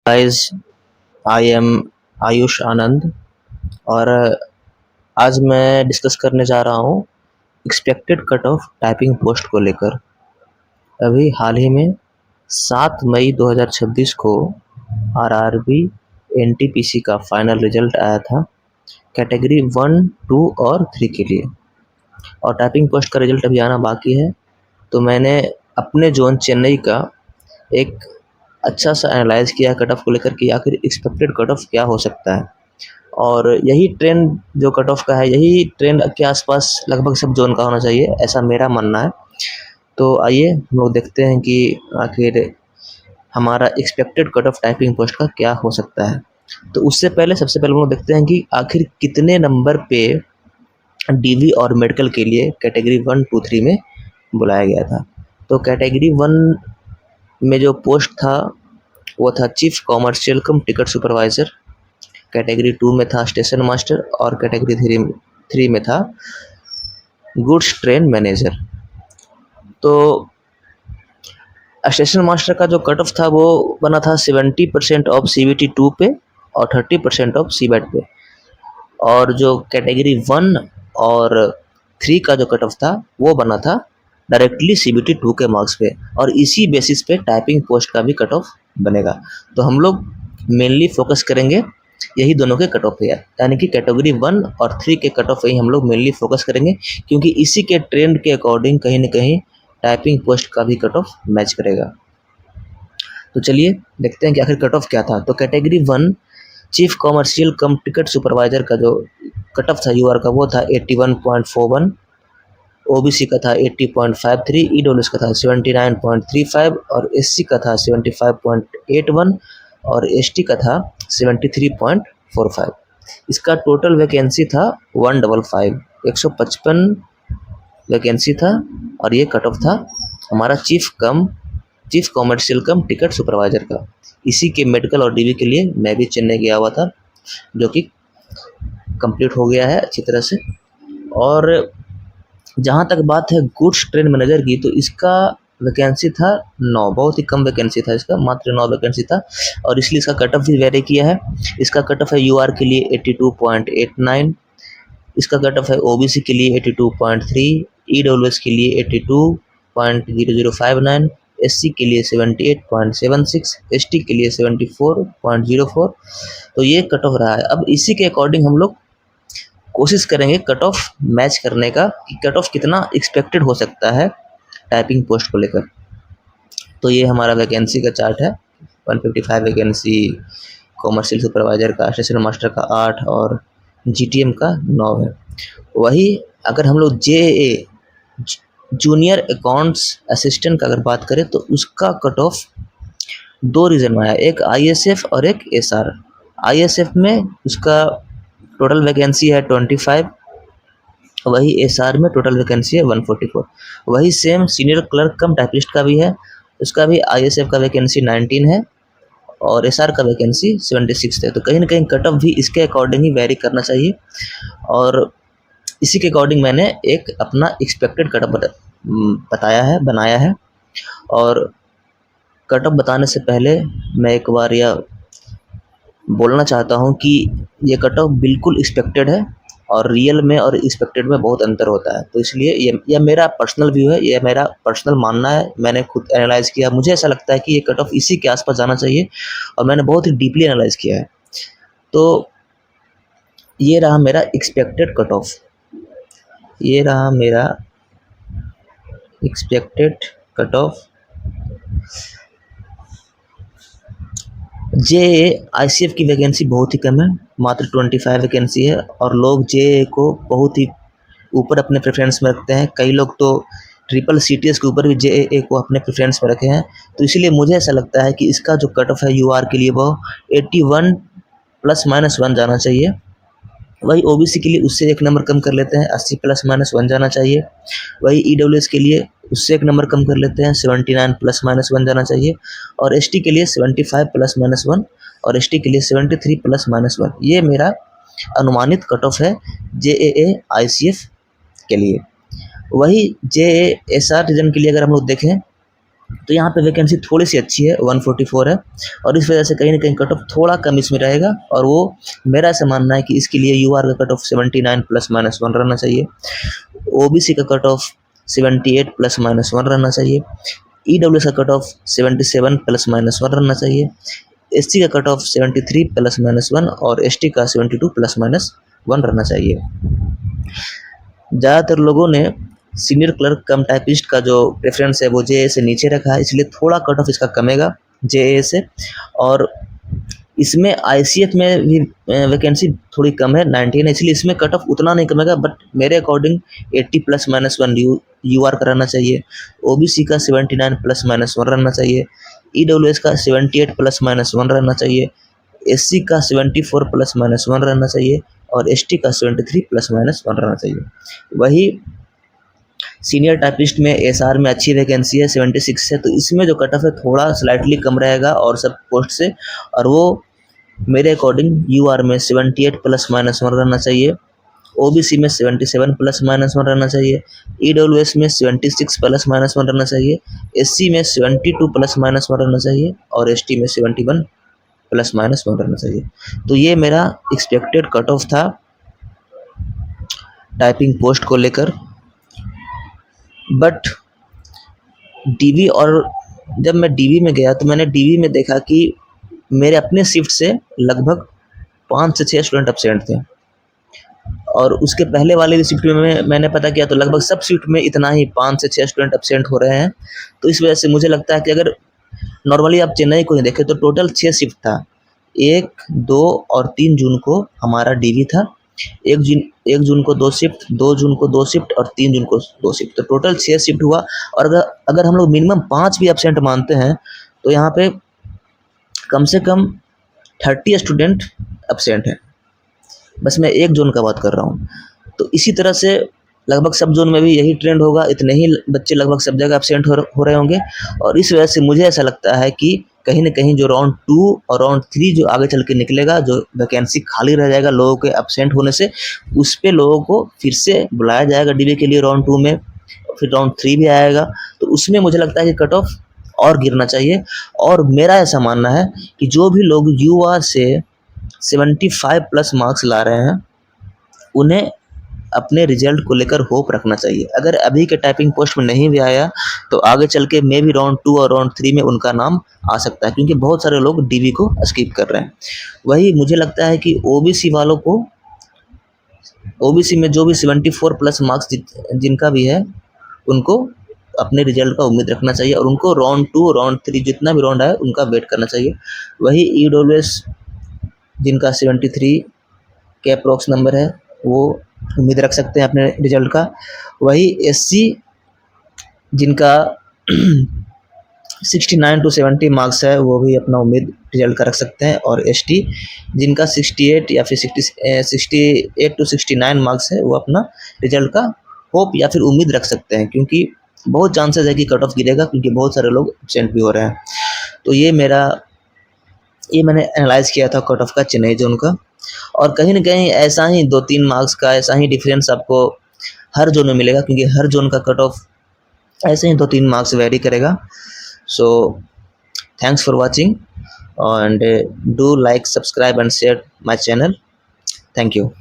Guys, I am Ayush आनंद और आज मैं डिस्कस करने जा रहा हूँ expected cut off typing post को लेकर। अभी हाल ही में 7 मई 2026 को आरआरबी एनटीपीसी का फाइनल रिजल्ट आया था कैटेगरी 1, 2 और 3 के लिए, और टाइपिंग पोस्ट का रिजल्ट अभी आना बाकी है। तो मैंने अपने जोन चेन्नई का एक अच्छा सा एनालाइज किया कट ऑफ को लेकर कि आखिर एक्सपेक्टेड कट ऑफ क्या हो सकता है, और यही ट्रेंड जो कट ऑफ का है, यही ट्रेंड के आसपास लगभग सब जोन का होना चाहिए, ऐसा मेरा मानना है। तो आइए हम लोग देखते हैं कि आखिर हमारा expected cut off typing post का क्या हो सकता है। तो उससे पहले सबसे पहले हम लोग देखते हैं कि आखिर कितने नंबर पे डीवी और मेडिकल के लिए कैटेगरी 1, 2, 3 में बुलाया गया था। तो कैटेगरी 1 में जो पोस्ट था वो था चीफ कॉमर्शियल कम टिकट सुपरवाइज़र, कैटेगरी 2 में था स्टेशन मास्टर और कैटेगरी 3 में था गुड्स ट्रेन मैनेजर। तो स्टेशन मास्टर का जो कट ऑफ था वो बना था 70% ऑफ CBT 2 पे और 30% ऑफ CBET पे, और जो कैटेगरी 1 और 3 का जो कट ऑफ था वो बना था डायरेक्टली CBT 2 के मार्क्स पे, और इसी बेसिस पे टाइपिंग पोस्ट का भी कट ऑफ बनेगा। तो हम लोग मेनली फोकस करेंगे यही दोनों के कट ऑफ है, यानी कि कैटेगरी 1 और 3 के कट ऑफ ही हम लोग मेनली फोकस करेंगे, क्योंकि इसी के ट्रेंड के अकॉर्डिंग कहीं ना कहीं टाइपिंग पोस्ट का भी कट ऑफ मैच करेगा। तो चलिए देखते हैं कि आखिर कट ऑफ क्या था। तो कैटेगरी 1 चीफ कॉमर्शियल कम टिकट सुपरवाइजर का जो कट ऑफ था यूआर का वो था 81.41, ओबीसी का था 80.53, ईडब्ल्यूएस का था 79.35 और एससी का था 75.81 और एसटी का था 73.45। इसका टोटल वैकेंसी था 155, 155 वैकेंसी था, और ये कट ऑफ था हमारा चीफ कॉमर्शियल कम टिकट सुपरवाइजर का। इसी के मेडिकल और डीवी के लिए मैं भी चेन्नई गया हुआ था, जो कि कंप्लीट हो गया है अच्छी तरह से। और जहाँ तक बात है गुड्स ट्रेन मैनेजर की, तो इसका वैकेंसी था 9, बहुत ही कम वैकेंसी था इसका, मात्र 9 वैकेंसी था, और इसलिए इसका कट ऑफ भी वेरी किया है। इसका कट ऑफ है यूआर के लिए 82.89, इसका कट ऑफ है ओबीसी के लिए 82.3, ईडब्ल्यूएस के लिए 82.0059, एससी के लिए 78.76, एसटी के लिए 74.04। तो ये कट ऑफ रहा है। अब इसी के अकॉर्डिंग हम लोग कोशिश करेंगे कट ऑफ मैच करने का, कि कट ऑफ कितना एक्सपेक्टेड हो सकता है टाइपिंग पोस्ट को लेकर। तो ये हमारा वैकेंसी का चार्ट है। 155 वैकेंसी कॉमर्शियल सुपरवाइजर का, स्टेशन मास्टर का 8 और जीटीएम का 9 है। वही अगर हम लोग जेए जूनियर अकाउंट्स असिस्टेंट का अगर बात करें, तो उसका कट ऑफ 2 रीजन में आया, एक आईएसएफ और एक एसआर। आईएसएफ में उसका टोटल वैकेंसी है 25, वही एसआर में टोटल वैकेंसी है 144। वही सेम सीनियर क्लर्क कम टाइपिस्ट का भी है, उसका भी आईएसएफ का वैकेंसी 19 है और एसआर का वैकेंसी 76 है। तो कहीं ना कहीं कट ऑफ भी इसके अकॉर्डिंग ही वेरी करना चाहिए, और इसी के अकॉर्डिंग मैंने एक अपना एक्सपेक्टेड कट ऑफ बनाया है। और कट ऑफ बताने से पहले मैं एक बार यह बोलना चाहता हूं कि ये कट ऑफ बिल्कुल एक्सपेक्टेड है, और रियल में और एक्सपेक्टेड में बहुत अंतर होता है। तो इसलिए ये मेरा पर्सनल व्यू है, ये मेरा पर्सनल मानना है, मैंने खुद एनालाइज किया, मुझे ऐसा लगता है कि ये कट ऑफ इसी के आसपास जाना चाहिए, और मैंने बहुत ही डीपली एनालाइज किया है। तो ये रहा मेरा एक्सपेक्टेड कट ऑफ, ये रहा मेरा एक्सपेक्टेड कट ऑफ। जेए आईसीएफ की वैकेंसी बहुत ही कम है, मात्र 25 वैकेंसी है, और लोग जेए को बहुत ही ऊपर अपने प्रेफरेंस में रखते हैं। कई लोग तो ट्रिपल सीटीएस के ऊपर भी जेए को अपने प्रेफरेंस में रखे हैं। तो इसीलिए मुझे ऐसा लगता है कि इसका जो कट ऑफ है यूआर के लिए वो 81 ± 1 जाना चाहिए। वही ओबीसी के लिए उससे 1 नंबर कम कर लेते हैं, 80 ± 1 जाना चाहिए। वही ईडब्ल्यूएस के लिए उससे 1 नंबर कम कर लेते हैं, 79 ± 1 जाना चाहिए। और एसटी के लिए 75 ± 1 और एसटी के लिए 73 ± 1। ये मेरा अनुमानित कट ऑफ है जेएए आईसीएफ के लिए। वही जेएएसआर रीजन के लिए अगर हम लोग देखें, तो यहाँ पे वैकेंसी थोड़ी सी अच्छी है, 144 है, और इस वजह से कहीं ना कहीं कट ऑफ थोड़ा कम इसमें रहेगा। और वो मेरा ऐसा मानना है कि इसके लिए यूआर का कट ऑफ 79 +-1 रहना चाहिए, ओबीसी का कट ऑफ 78 +-1 रहना चाहिए, ईडब्ल्यूएस का कट ऑफ 77 +-1 रहना चाहिए, एससी का कट ऑफ 73 +-1 और एसटी का 72 +-1 रहना चाहिए। ज़्यादातर लोगों ने सीनियर क्लर्क कम टाइपिस्ट का जो प्रेफरेंस है वो जेए से नीचे रखा है, इसलिए थोड़ा कट ऑफ इसका कमेगा जेए से। और इसमें आईसीएफ में भी वैकेंसी थोड़ी कम है, 19 है, इसलिए इसमें कट ऑफ उतना नहीं कमेगा, बट मेरे अकॉर्डिंग 80 +-1 यूआर का रहना चाहिए, ओबीसी का 79 +-1 रहना चाहिए, ईडब्ल्यूएस का 78 +-1 रहना चाहिए, एससी का 74 +-1 रहना चाहिए और एसटी का 73 +-1 रहना चाहिए। वही सीनियर टाइपिस्ट में एसआर में अच्छी वैकेंसी है, 76 है, तो इसमें जो कट ऑफ है थोड़ा स्लाइटली कम रहेगा और सब पोस्ट से, और वो मेरे अकॉर्डिंग यूआर में 78 +-1 रहना चाहिए, ओबीसी में 77 +-1 रहना चाहिए, ईडब्ल्यूएस में 76 +-1 रहना चाहिए, एससी में 72 +-1 रहना चाहिए और एसटी में 71 +-1 रहना चाहिए। तो ये मेरा एक्सपेक्टेड कट ऑफ था टाइपिंग पोस्ट को लेकर। बट डीवी, और जब मैं डीवी में गया तो मैंने डीवी में देखा कि मेरे अपने शिफ्ट से लगभग 5 से 6 स्टूडेंट एब्सेंट थे, और उसके पहले वाले शिफ्ट में मैंने पता किया तो लगभग सब शिफ्ट में इतना ही 5 से 6 स्टूडेंट एब्सेंट हो रहे हैं। तो इस वजह से मुझे लगता है कि अगर नॉर्मली आप चेन्नई को ही देखें तो टोटल 6 शिफ्ट था, 1, 2 और 3 जून को हमारा डीवी था, 1 जून को 2 शिफ्ट, 2 जून को 2 शिफ्ट और 3 जून को 2 शिफ्ट, तो टोटल 6 शिफ्ट हुआ। और अगर हम लोग मिनिमम 5 भी एब्सेंट मानते हैं तो यहाँ पे कम से कम 30 स्टूडेंट एब्सेंट हैं, बस मैं 1 जोन का बात कर रहा हूँ। तो इसी तरह से लगभग सब जोन में भी यही ट्रेंड होगा, इतने ही बच्चे लगभग सब जगह एब्सेंट हो रहे होंगे। और इस वजह से मुझे ऐसा लगता है कि कहीं ना कहीं जो राउंड 2 और राउंड 3 जो आगे चल के निकलेगा, जो वैकेंसी खाली रह जाएगा लोगों के एब्सेंट होने से, उस पर लोगों को फिर से बुलाया जाएगा डीवी के लिए राउंड 2 में, फिर राउंड 3 भी आएगा, तो उसमें मुझे लगता है कि कट ऑफ और गिरना चाहिए। और मेरा ऐसा मानना है कि जो भी लोग यूआर से 75+ मार्क्स ला रहे हैं उन्हें अपने रिजल्ट को लेकर होप रखना चाहिए। अगर अभी के टाइपिंग पोस्ट में नहीं भी आया तो आगे चल के मे भी राउंड 2 और राउंड 3 में उनका नाम आ सकता है, क्योंकि बहुत सारे लोग डीवी को स्किप कर रहे हैं। वही मुझे लगता है कि ओबीसी वालों को, ओबीसी में जो भी 74+ मार्क्स जिनका भी है, उनको अपने रिजल्ट का उम्मीद रखना चाहिए और उनको राउंड 2 राउंड 3 जितना भी राउंड आए उनका वेट करना चाहिए। वही ईडब्ल्यूएस जिनका 73 के अप्रोक्स नंबर है वो उम्मीद रख सकते हैं अपने रिजल्ट का। वही एससी जिनका 69 to 70 मार्क्स है वो भी अपना उम्मीद रिजल्ट का रख सकते हैं, और एसटी जिनका 68 या फिर 68 to 69 मार्क्स है वो अपना रिजल्ट का होप या फिर उम्मीद रख सकते हैं, क्योंकि बहुत चांसेस है कि कट ऑफ गिरेगा, क्योंकि बहुत सारे लोग एब्सेंट भी हो रहे हैं। तो ये मैंने एनालाइज किया था कट ऑफ का चेन्नई जोन का, और कहीं ना कहीं ऐसा ही 2-3 मार्क्स का ऐसा ही डिफरेंस आपको हर जोन में मिलेगा, क्योंकि हर जोन का कट ऑफ ऐसे ही 2-3 मार्क्स वेरी करेगा। So thanks for watching and do like, subscribe and share my channel. Thank you.